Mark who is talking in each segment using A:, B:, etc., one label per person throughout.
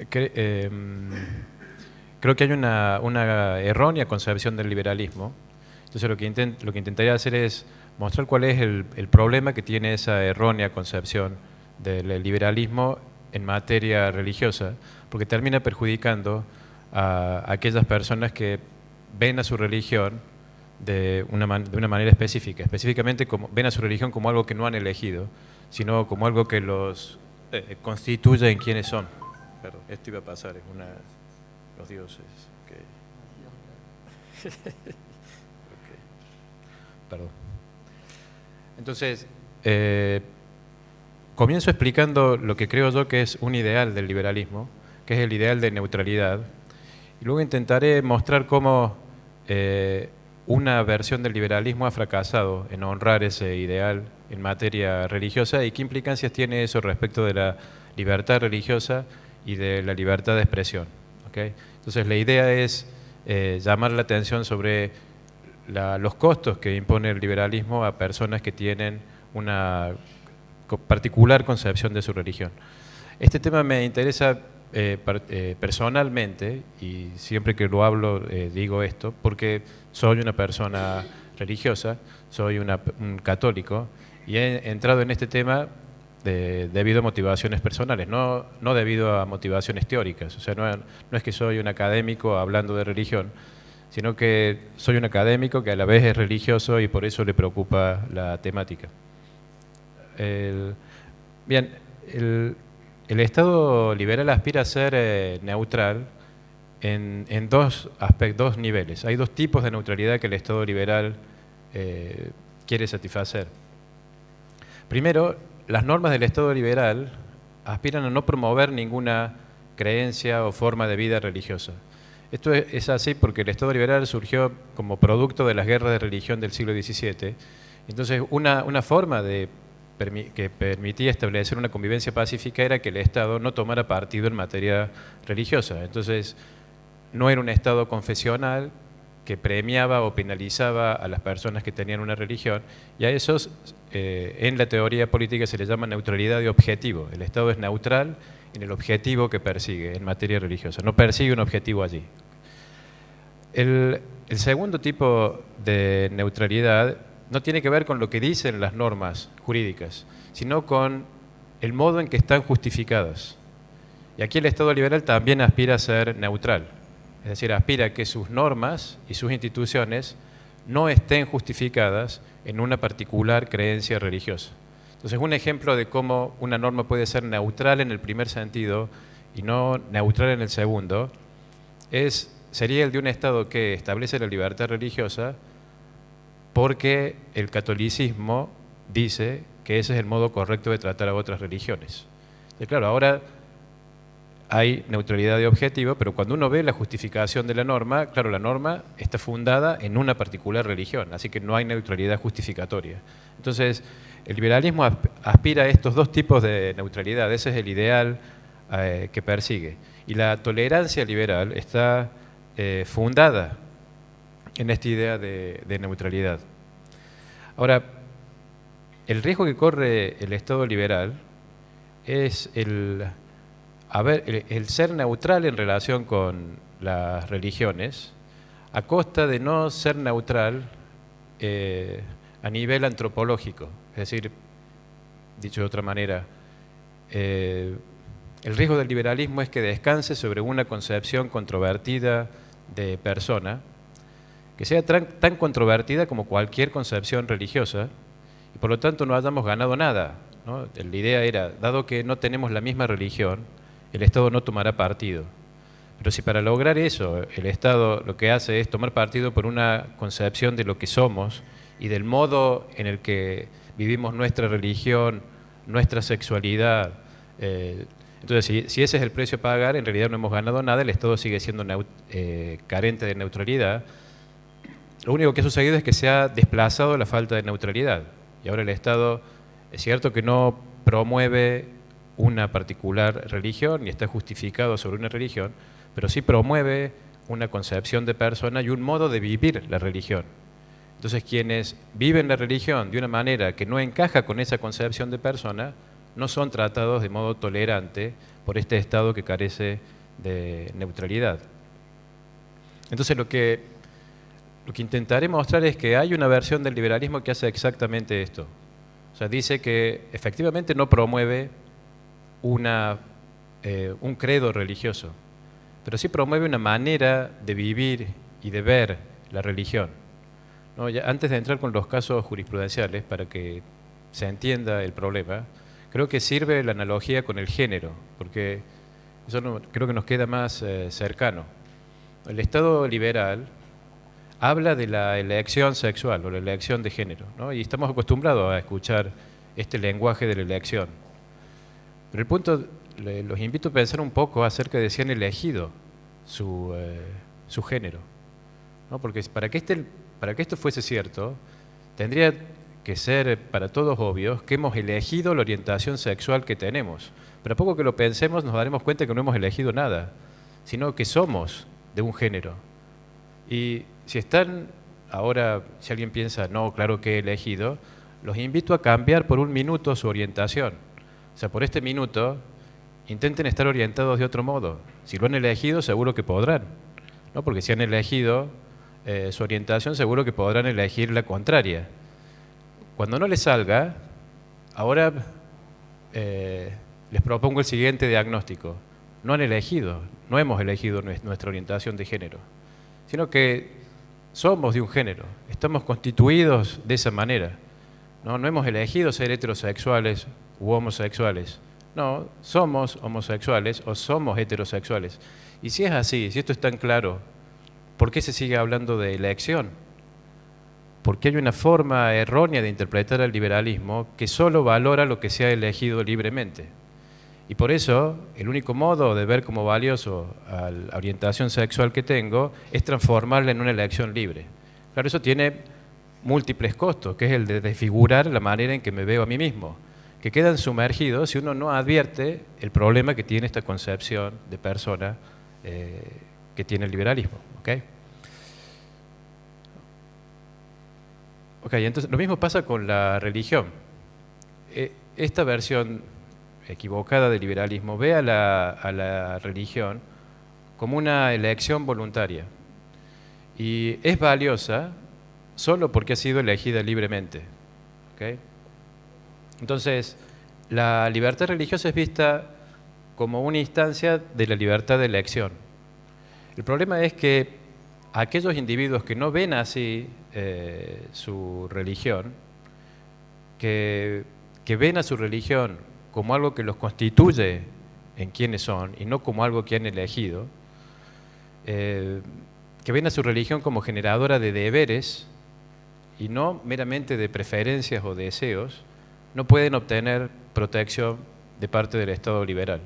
A: creo que hay una errónea concepción del liberalismo. Entonces lo que intentaría hacer es mostrar cuál es el problema que tiene esa errónea concepción del liberalismo en materia religiosa, porque termina perjudicando a aquellas personas que ven a su religión de una manera específica. Específicamente ven a su religión como algo que no han elegido, sino como algo que los constituye en quienes son. Perdón, esto iba a pasar, es los dioses. Okay. Okay. Perdón. Entonces, comienzo explicando lo que creo yo que es un ideal del liberalismo, que es el ideal de neutralidad, y luego intentaré mostrar cómo una versión del liberalismo ha fracasado en honrar ese ideal en materia religiosa y qué implicancias tiene eso respecto de la libertad religiosa y de la libertad de expresión. ¿Okay? Entonces la idea es llamar la atención sobre los costos que impone el liberalismo a personas que tienen una particular concepción de su religión. Este tema me interesa personalmente, y siempre que lo hablo digo esto, porque soy una persona religiosa, soy un católico, y he entrado en este tema debido a motivaciones personales, no debido a motivaciones teóricas. O sea, no es que soy un académico hablando de religión, sino que soy un académico que a la vez es religioso y por eso le preocupa la temática. Bien, el Estado liberal aspira a ser neutral en dos aspectos, dos niveles. Hay dos tipos de neutralidad que el Estado liberal quiere satisfacer. Primero, las normas del Estado liberal aspiran a no promover ninguna creencia o forma de vida religiosa. Esto es así porque el Estado liberal surgió como producto de las guerras de religión del siglo XVII. Entonces, una forma que permitía establecer una convivencia pacífica era que el Estado no tomara partido en materia religiosa. Entonces, no era un Estado confesional que premiaba o penalizaba a las personas que tenían una religión, y a esos en la teoría política se le llama neutralidad de objetivo. El Estado es neutral en el objetivo que persigue en materia religiosa, no persigue un objetivo allí. El segundo tipo de neutralidad no tiene que ver con lo que dicen las normas jurídicas, sino con el modo en que están justificadas. Y aquí el Estado liberal también aspira a ser neutral, es decir, aspira a que sus normas y sus instituciones no estén justificadas en una particular creencia religiosa. Entonces, un ejemplo de cómo una norma puede ser neutral en el primer sentido y no neutral en el segundo sería el de un Estado que establece la libertad religiosa porque el catolicismo dice que ese es el modo correcto de tratar a otras religiones. Y claro, ahora hay neutralidad de objetivo, pero cuando uno ve la justificación de la norma, claro, la norma está fundada en una particular religión, así que no hay neutralidad justificatoria. Entonces, el liberalismo aspira a estos dos tipos de neutralidad, ese es el ideal que persigue. Y la tolerancia liberal está fundada en esta idea de neutralidad. Ahora, el riesgo que corre el Estado liberal es el ser neutral en relación con las religiones a costa de no ser neutral a nivel antropológico. Es decir, dicho de otra manera, el riesgo del liberalismo es que descanse sobre una concepción controvertida de persona, que sea tan controvertida como cualquier concepción religiosa, y por lo tanto no hayamos ganado nada, ¿no? La idea era, dado que no tenemos la misma religión, el Estado no tomará partido. Pero si para lograr eso el Estado lo que hace es tomar partido por una concepción de lo que somos y del modo en el que vivimos nuestra religión, nuestra sexualidad, entonces si ese es el precio a pagar, en realidad no hemos ganado nada, el Estado sigue siendo carente de neutralidad. Lo único que ha sucedido es que se ha desplazado la falta de neutralidad. Y ahora el Estado es cierto que no promueve una particular religión y está justificado sobre una religión, pero sí promueve una concepción de persona y un modo de vivir la religión. Entonces, quienes viven la religión de una manera que no encaja con esa concepción de persona, no son tratados de modo tolerante por este Estado que carece de neutralidad. Entonces lo que intentaré mostrar es que hay una versión del liberalismo que hace exactamente esto. O sea, dice que efectivamente no promueve un credo religioso, pero sí promueve una manera de vivir y de ver la religión, ¿no? Ya, antes de entrar con los casos jurisprudenciales, para que se entienda el problema, creo que sirve la analogía con el género, porque eso creo que nos queda más cercano. El Estado liberal habla de la elección sexual o la elección de género, ¿no? Y estamos acostumbrados a escuchar este lenguaje de la elección. Pero el punto, los invito a pensar un poco acerca de si han elegido su género, ¿no? Porque para que esto fuese cierto, tendría que ser para todos obvio que hemos elegido la orientación sexual que tenemos. Pero a poco que lo pensemos nos daremos cuenta que no hemos elegido nada, sino que somos de un género. Y si alguien piensa, no, claro que he elegido, los invito a cambiar por un minuto su orientación. O sea, por este minuto, intenten estar orientados de otro modo. Si lo han elegido, seguro que podrán, ¿no? Porque si han elegido su orientación, seguro que podrán elegir la contraria. Cuando no les salga, ahora les propongo el siguiente diagnóstico. No han elegido, no hemos elegido nuestra orientación de género, sino que somos de un género, estamos constituidos de esa manera. No hemos elegido ser heterosexuales u homosexuales. No, somos homosexuales o somos heterosexuales. Y si es así, si esto es tan claro, ¿por qué se sigue hablando de elección? Porque hay una forma errónea de interpretar el liberalismo que solo valora lo que se ha elegido libremente. Y por eso, el único modo de ver como valioso a la orientación sexual que tengo es transformarla en una elección libre. Claro, eso tiene múltiples costos, que es el de desfigurar la manera en que me veo a mí mismo, que quedan sumergidos si uno no advierte el problema que tiene esta concepción de persona que tiene el liberalismo. ¿Okay? Entonces lo mismo pasa con la religión. Esta versión equivocada del liberalismo ve a la religión como una elección voluntaria y es valiosa solo porque ha sido elegida libremente. ¿Okay? Entonces, la libertad religiosa es vista como una instancia de la libertad de elección. El problema es que aquellos individuos que no ven así su religión, que ven a su religión como algo que los constituye en quienes son y no como algo que han elegido, que ven a su religión como generadora de deberes y no meramente de preferencias o deseos, no pueden obtener protección de parte del Estado liberal,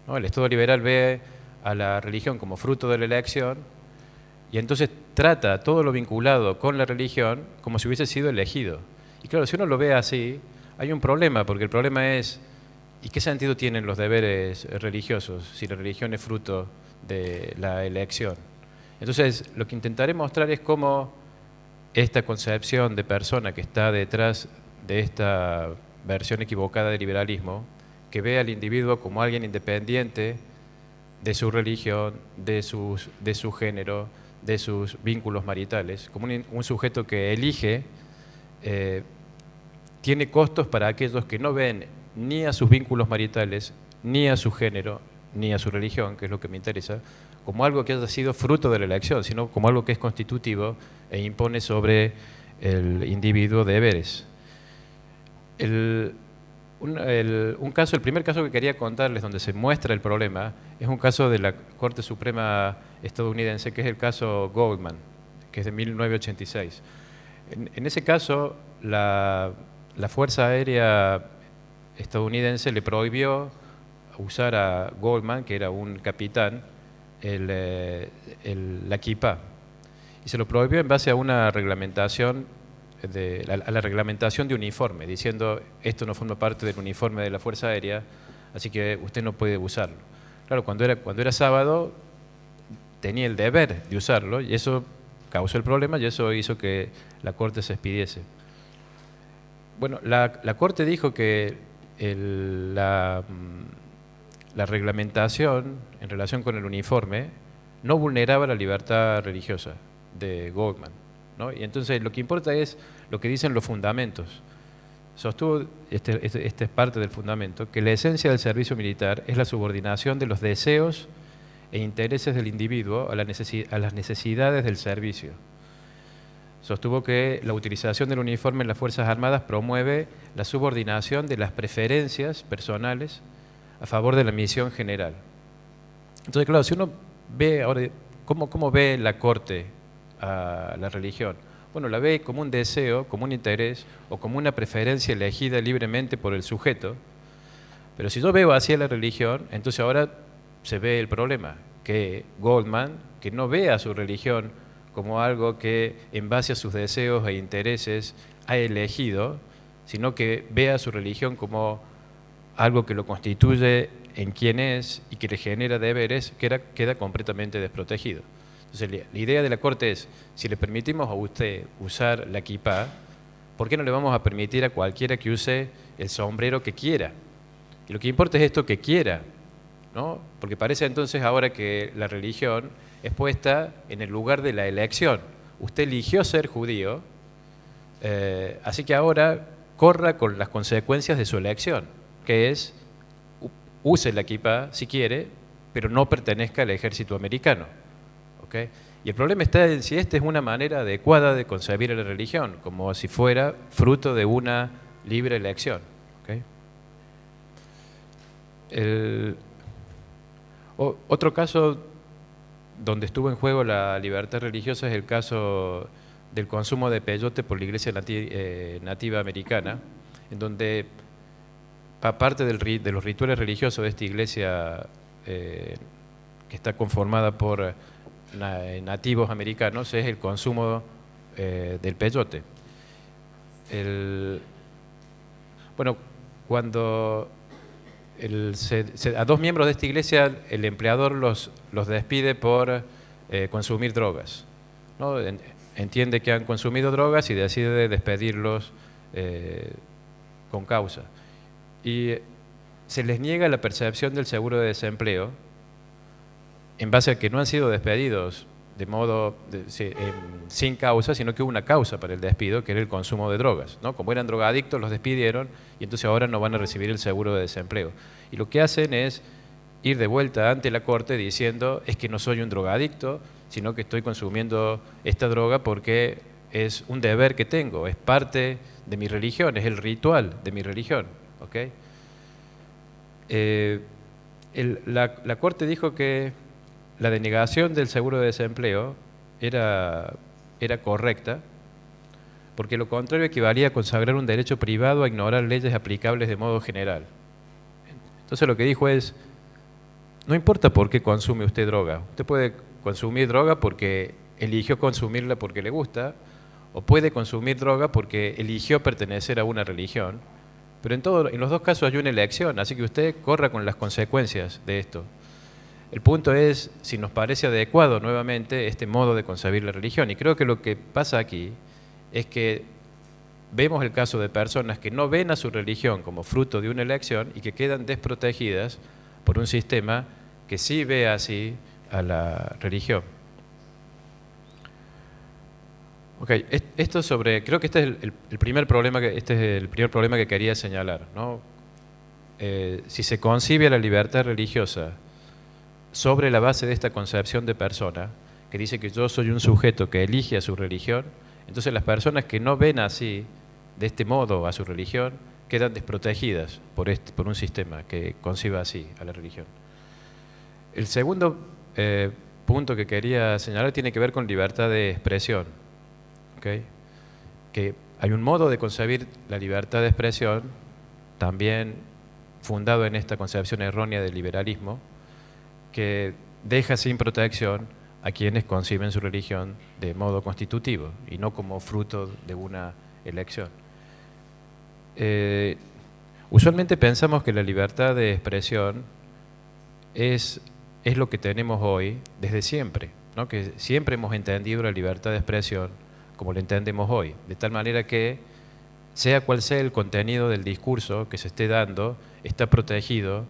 A: ¿no? El Estado liberal ve a la religión como fruto de la elección y entonces trata todo lo vinculado con la religión como si hubiese sido elegido. Y claro, si uno lo ve así, hay un problema, porque el problema es, ¿y qué sentido tienen los deberes religiosos si la religión es fruto de la elección? Entonces, lo que intentaré mostrar es cómo esta concepción de persona que está detrás de esta versión equivocada del liberalismo, que ve al individuo como alguien independiente de su religión, de su género, de sus vínculos maritales, como un sujeto que elige, tiene costos para aquellos que no ven ni a sus vínculos maritales, ni a su género, ni a su religión, que es lo que me interesa, como algo que haya sido fruto de la elección, sino como algo que es constitutivo e impone sobre el individuo deberes. El primer caso que quería contarles donde se muestra el problema es un caso de la Corte Suprema estadounidense, que es el caso Goldman, que es de 1986. En ese caso, la Fuerza Aérea estadounidense le prohibió usar a Goldman, que era un capitán, la kipá, y se lo prohibió en base a una reglamentación a la reglamentación de uniforme, diciendo esto no forma parte del uniforme de la Fuerza Aérea, así que usted no puede usarlo. Claro, cuando era sábado tenía el deber de usarlo y eso causó el problema y eso hizo que la Corte se expidiese. Bueno, la Corte dijo que la la reglamentación en relación con el uniforme no vulneraba la libertad religiosa de Goldman, ¿no? Y entonces lo que importa es lo que dicen los fundamentos. Sostuvo, este es parte del fundamento, que la esencia del servicio militar es la subordinación de los deseos e intereses del individuo a las necesidades del servicio. Sostuvo que la utilización del uniforme en las Fuerzas Armadas promueve la subordinación de las preferencias personales a favor de la misión general. Entonces, claro, si uno ve ahora, ¿cómo ve la Corte a la religión? Bueno, la ve como un deseo, como un interés o como una preferencia elegida libremente por el sujeto. Pero si yo veo así a la religión, entonces ahora se ve el problema, que Goldman, que no ve a su religión como algo que en base a sus deseos e intereses ha elegido, sino que ve a su religión como algo que lo constituye en quien es y que le genera deberes, queda completamente desprotegido. Entonces, la idea de la Corte es, si le permitimos a usted usar la kipá, ¿por qué no le vamos a permitir a cualquiera que use el sombrero que quiera? Y lo que importa es esto que quiera, ¿no? Porque parece entonces ahora que la religión es puesta en el lugar de la elección. Usted eligió ser judío, así que ahora corra con las consecuencias de su elección, que es, use la kipá si quiere, pero no pertenezca al ejército americano. ¿Okay? Y el problema está en si esta es una manera adecuada de concebir a la religión, como si fuera fruto de una libre elección. ¿Okay? Otro caso donde estuvo en juego la libertad religiosa es el caso del consumo de peyote por la iglesia nativa americana, en donde parte de los rituales religiosos de esta iglesia que está conformada por nativos americanos es el consumo del peyote. Bueno, cuando a dos miembros de esta iglesia el empleador los despide por consumir drogas, ¿no? Entiende que han consumido drogas y decide despedirlos con causa. Y se les niega la percepción del seguro de desempleo en base a que no han sido despedidos de modo sin causa, sino que hubo una causa para el despido, que era el consumo de drogas, ¿no? Como eran drogadictos, los despidieron y entonces ahora no van a recibir el seguro de desempleo. Y lo que hacen es ir de vuelta ante la Corte diciendo, es que no soy un drogadicto, sino que estoy consumiendo esta droga porque es un deber que tengo, es parte de mi religión, es el ritual de mi religión. ¿Okay? La Corte dijo que la denegación del seguro de desempleo era correcta, porque lo contrario equivalía a consagrar un derecho privado a ignorar leyes aplicables de modo general. Entonces lo que dijo es, no importa por qué consume usted droga, usted puede consumir droga porque eligió consumirla porque le gusta, o puede consumir droga porque eligió pertenecer a una religión, pero en los dos casos hay una elección, así que usted corra con las consecuencias de esto. El punto es si nos parece adecuado nuevamente este modo de concebir la religión. Y creo que lo que pasa aquí es que vemos el caso de personas que no ven a su religión como fruto de una elección y que quedan desprotegidas por un sistema que sí ve así a la religión. Okay, creo que este es el primer problema que quería señalar, ¿no? Si se concibe la libertad religiosa sobre la base de esta concepción de persona, que dice que yo soy un sujeto que elige a su religión, entonces las personas que no ven así, de este modo, a su religión, quedan desprotegidas por un sistema que conciba así a la religión. El segundo punto que quería señalar tiene que ver con libertad de expresión. ¿Okay? Que hay un modo de concebir la libertad de expresión, también fundado en esta concepción errónea del liberalismo, que deja sin protección a quienes conciben su religión de modo constitutivo y no como fruto de una elección. Usualmente pensamos que la libertad de expresión es lo que tenemos hoy desde siempre, ¿no? Que siempre hemos entendido la libertad de expresión como lo entendemos hoy, de tal manera que sea cual sea el contenido del discurso que se esté dando, está protegido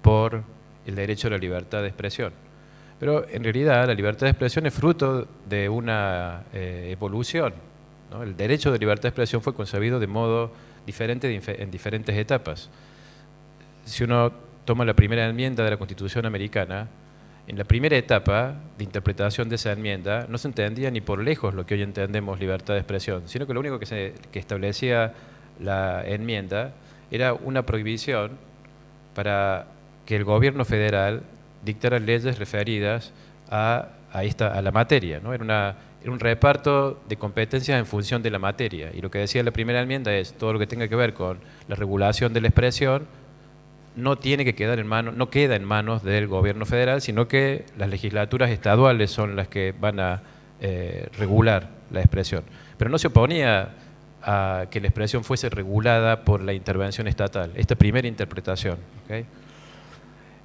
A: por el derecho a la libertad de expresión. Pero en realidad la libertad de expresión es fruto de una evolución, ¿no? El derecho de libertad de expresión fue concebido de modo diferente en diferentes etapas. Si uno toma la primera enmienda de la Constitución americana, en la primera etapa de interpretación de esa enmienda no se entendía ni por lejos lo que hoy entendemos libertad de expresión, sino que lo único que establecía la enmienda era una prohibición para que el gobierno federal dictara leyes referidas a la materia, ¿no? Era un reparto de competencias en función de la materia. Y lo que decía la primera enmienda es todo lo que tenga que ver con la regulación de la expresión no tiene que quedar en manos, no queda en manos del gobierno federal, sino que las legislaturas estaduales son las que van a regular la expresión. Pero no se oponía a que la expresión fuese regulada por la intervención estatal, esta primera interpretación, ¿okay?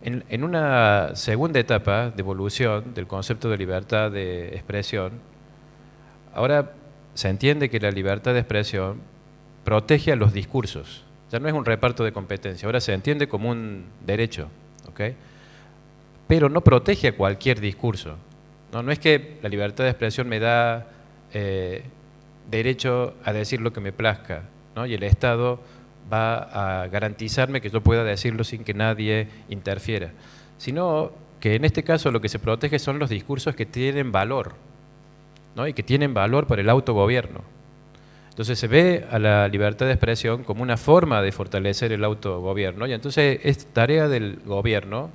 A: En una segunda etapa de evolución del concepto de libertad de expresión, ahora se entiende que la libertad de expresión protege a los discursos. Ya no es un reparto de competencia, ahora se entiende como un derecho, ¿okay? Pero no protege a cualquier discurso. No es que la libertad de expresión me da derecho a decir lo que me plazca, ¿no? Y el Estado va a garantizarme que yo pueda decirlo sin que nadie interfiera, sino que en este caso lo que se protege son los discursos que tienen valor, ¿no? Y que tienen valor para el autogobierno. Entonces se ve a la libertad de expresión como una forma de fortalecer el autogobierno, y entonces es tarea del gobierno,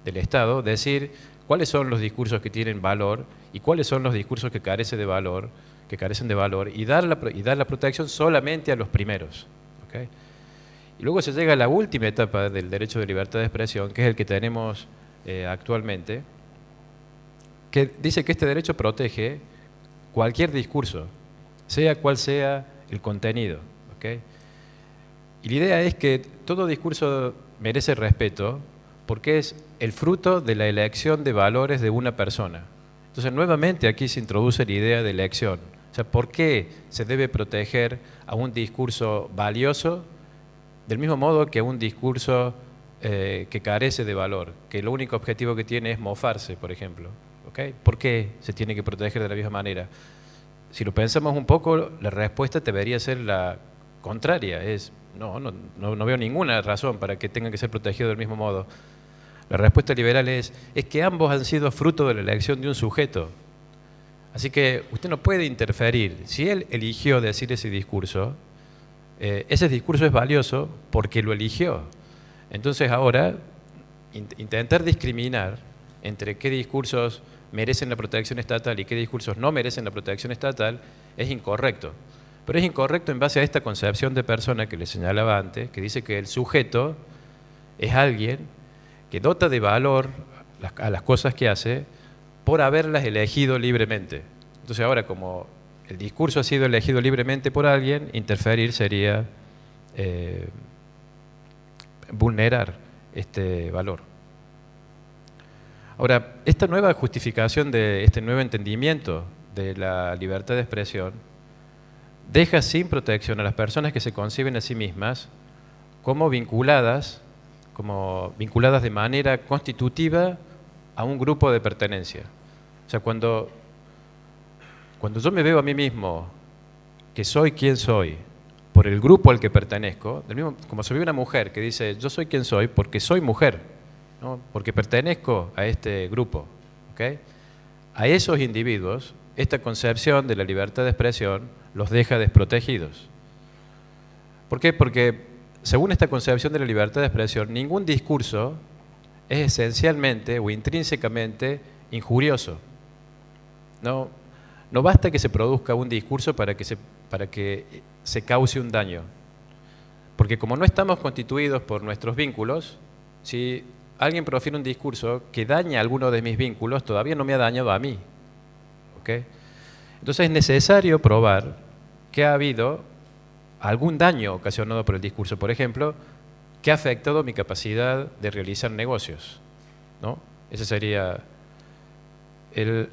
A: del Estado, decir cuáles son los discursos que tienen valor y cuáles son los discursos que carecen de valor, y dar la protección solamente a los primeros, ¿okay? Y luego se llega a la última etapa del derecho de libertad de expresión, que es el que tenemos actualmente, que dice que este derecho protege cualquier discurso, sea cual sea el contenido, ¿okay? Y la idea es que todo discurso merece respeto porque es el fruto de la elección de valores de una persona. Entonces, nuevamente aquí se introduce la idea de elección. O sea, ¿por qué se debe proteger a un discurso valioso del mismo modo que a un discurso que carece de valor, que lo único objetivo que tiene es mofarse, por ejemplo, ¿okay? ¿Por qué se tiene que proteger de la misma manera? Si lo pensamos un poco, la respuesta debería ser la contraria, no veo ninguna razón para que tengan que ser protegidos del mismo modo. La respuesta liberal es que ambos han sido fruto de la elección de un sujeto. Así que usted no puede interferir. Si él eligió decir ese discurso es valioso porque lo eligió. Entonces ahora, intentar discriminar entre qué discursos merecen la protección estatal y qué discursos no merecen la protección estatal es incorrecto. Pero es incorrecto en base a esta concepción de persona que le señalaba antes, que dice que el sujeto es alguien que dota de valor a las cosas que hace por haberlas elegido libremente. Entonces ahora, como el discurso ha sido elegido libremente por alguien, interferir sería vulnerar este valor. Ahora, esta nueva justificación de este nuevo entendimiento de la libertad de expresión deja sin protección a las personas que se conciben a sí mismas como vinculadas de manera constitutiva a un grupo de pertenencia. O sea, cuando yo me veo a mí mismo que soy quien soy por el grupo al que pertenezco, del mismo, como se ve una mujer que dice yo soy quien soy porque soy mujer, ¿no? Porque pertenezco a este grupo, ¿okay? A esos individuos, esta concepción de la libertad de expresión los deja desprotegidos. ¿Por qué? Porque según esta concepción de la libertad de expresión, ningún discurso es esencialmente o intrínsecamente injurioso. No basta que se produzca un discurso para que se cause un daño. Porque como no estamos constituidos por nuestros vínculos, si alguien profiere un discurso que daña alguno de mis vínculos, todavía no me ha dañado a mí, ¿okay? Entonces es necesario probar que ha habido algún daño ocasionado por el discurso, por ejemplo, que ha afectado mi capacidad de realizar negocios, ¿no? Ese sería el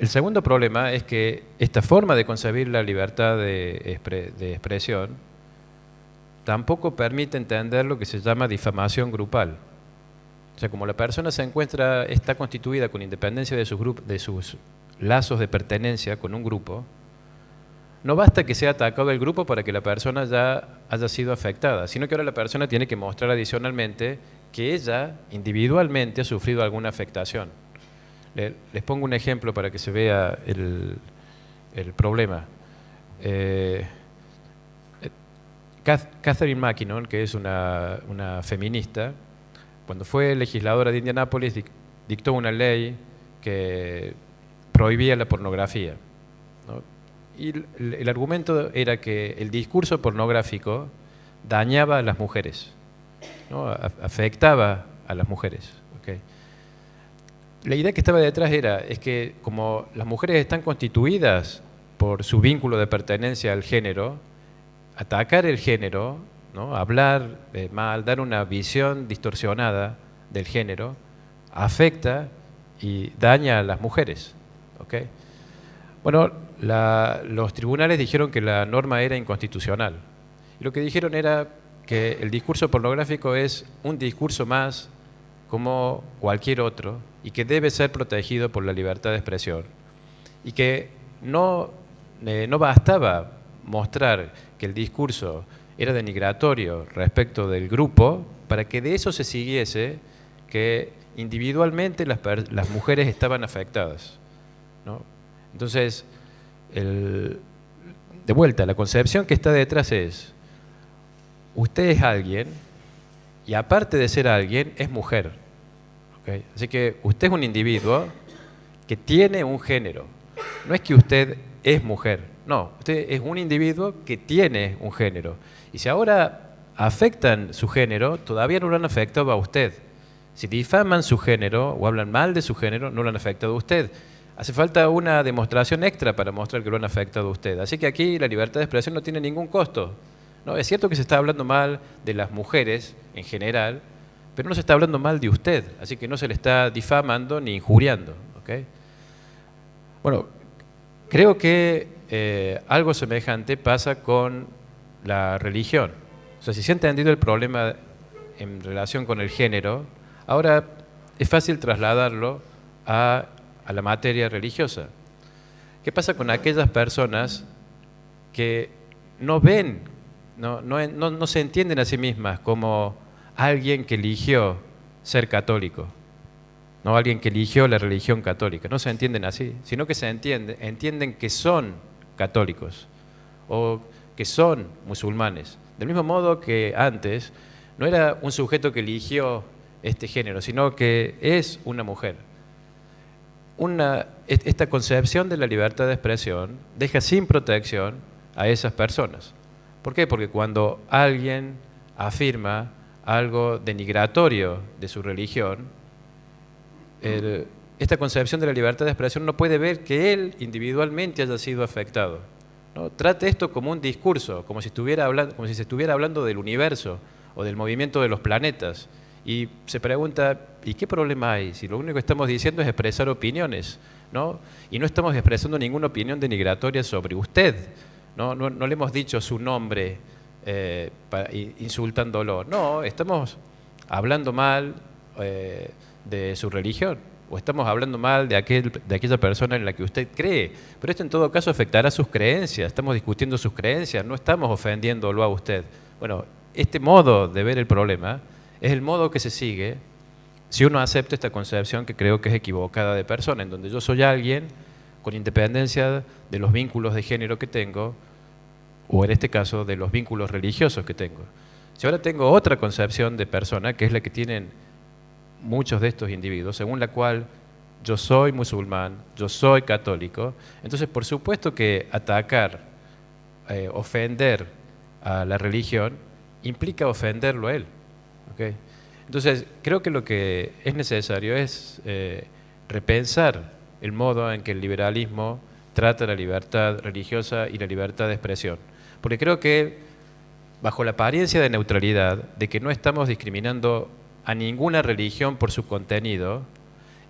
A: segundo problema es que esta forma de concebir la libertad de expresión tampoco permite entender lo que se llama difamación grupal. O sea, como la persona está constituida con independencia de de sus lazos de pertenencia con un grupo, no basta que sea atacado el grupo para que la persona ya haya sido afectada, sino que ahora la persona tiene que mostrar adicionalmente que ella individualmente ha sufrido alguna afectación. Les pongo un ejemplo para que se vea el problema. Catherine MacKinnon, que es una feminista, cuando fue legisladora de Indianápolis, dictó una ley que prohibía la pornografía, ¿no? Y el argumento era que el discurso pornográfico dañaba a las mujeres, ¿no? Afectaba a las mujeres. ¿Okay? La idea que estaba detrás es que como las mujeres están constituidas por su vínculo de pertenencia al género, atacar el género, ¿no? Hablar mal, dar una visión distorsionada del género, afecta y daña a las mujeres. ¿Okay? Bueno, los tribunales dijeron que la norma era inconstitucional. Y lo que dijeron era que el discurso pornográfico es un discurso más como cualquier otro y que debe ser protegido por la libertad de expresión. Y que no bastaba mostrar que el discurso era denigratorio respecto del grupo para que de eso se siguiese que individualmente las mujeres estaban afectadas, ¿no? Entonces, de vuelta, la concepción que está detrás es: usted es alguien y aparte de ser alguien, es mujer. ¿Okay? Así que usted es un individuo que tiene un género. No es que usted es mujer, no, usted es un individuo que tiene un género. Y si ahora afectan su género, todavía no lo han afectado a usted. Si difaman su género o hablan mal de su género, no lo han afectado a usted. Hace falta una demostración extra para mostrar que lo han afectado a usted. Así que aquí la libertad de expresión no tiene ningún costo. No, es cierto que se está hablando mal de las mujeres en general, pero no se está hablando mal de usted, así que no se le está difamando ni injuriando. ¿Okay? Bueno, creo que algo semejante pasa con la religión. O sea, si se ha entendido el problema en relación con el género, ahora es fácil trasladarlo a la materia religiosa. ¿Qué pasa con aquellas personas que no ven, no se entienden a sí mismas como alguien que eligió ser católico, no alguien que eligió la religión católica? No se entienden así, sino que entienden que son católicos o que son musulmanes. Del mismo modo que antes no era un sujeto que eligió este género, sino que es una mujer. Esta concepción de la libertad de expresión deja sin protección a esas personas. ¿Por qué? Porque cuando alguien afirma algo denigratorio de su religión, esta concepción de la libertad de expresión no puede ver que él individualmente haya sido afectado, ¿no? Trate esto como un discurso, como si se estuviera hablando del universo o del movimiento de los planetas. Y se pregunta, ¿y qué problema hay? Si lo único que estamos diciendo es expresar opiniones, ¿no? Y no estamos expresando ninguna opinión denigratoria sobre usted, ¿no? No le hemos dicho su nombre insultándolo. No, estamos hablando mal de su religión, o estamos hablando mal de aquella persona en la que usted cree. Pero esto en todo caso afectará sus creencias, estamos discutiendo sus creencias, no estamos ofendiéndolo a usted. Bueno, este modo de ver el problema es el modo que se sigue si uno acepta esta concepción que creo que es equivocada de persona, en donde yo soy alguien con independencia de los vínculos de género que tengo, o en este caso de los vínculos religiosos que tengo. Si ahora tengo otra concepción de persona, que es la que tienen muchos de estos individuos, según la cual yo soy musulmán, yo soy católico, entonces por supuesto que atacar, ofender a la religión implica ofenderlo a él. ¿Okay? Entonces, creo que lo que es necesario es repensar el modo en que el liberalismo trata la libertad religiosa y la libertad de expresión. Porque creo que, bajo la apariencia de neutralidad, de que no estamos discriminando a ninguna religión por su contenido,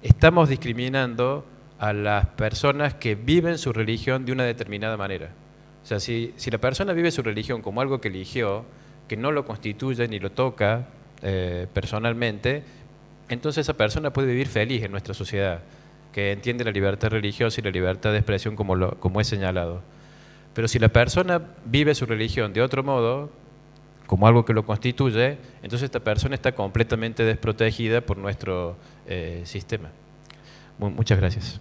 A: estamos discriminando a las personas que viven su religión de una determinada manera. O sea, si la persona vive su religión como algo que eligió, que no lo constituye ni lo toca personalmente, entonces esa persona puede vivir feliz en nuestra sociedad, que entiende la libertad religiosa y la libertad de expresión como he señalado. Pero si la persona vive su religión de otro modo, como algo que lo constituye, entonces esta persona está completamente desprotegida por nuestro sistema. Muchas gracias.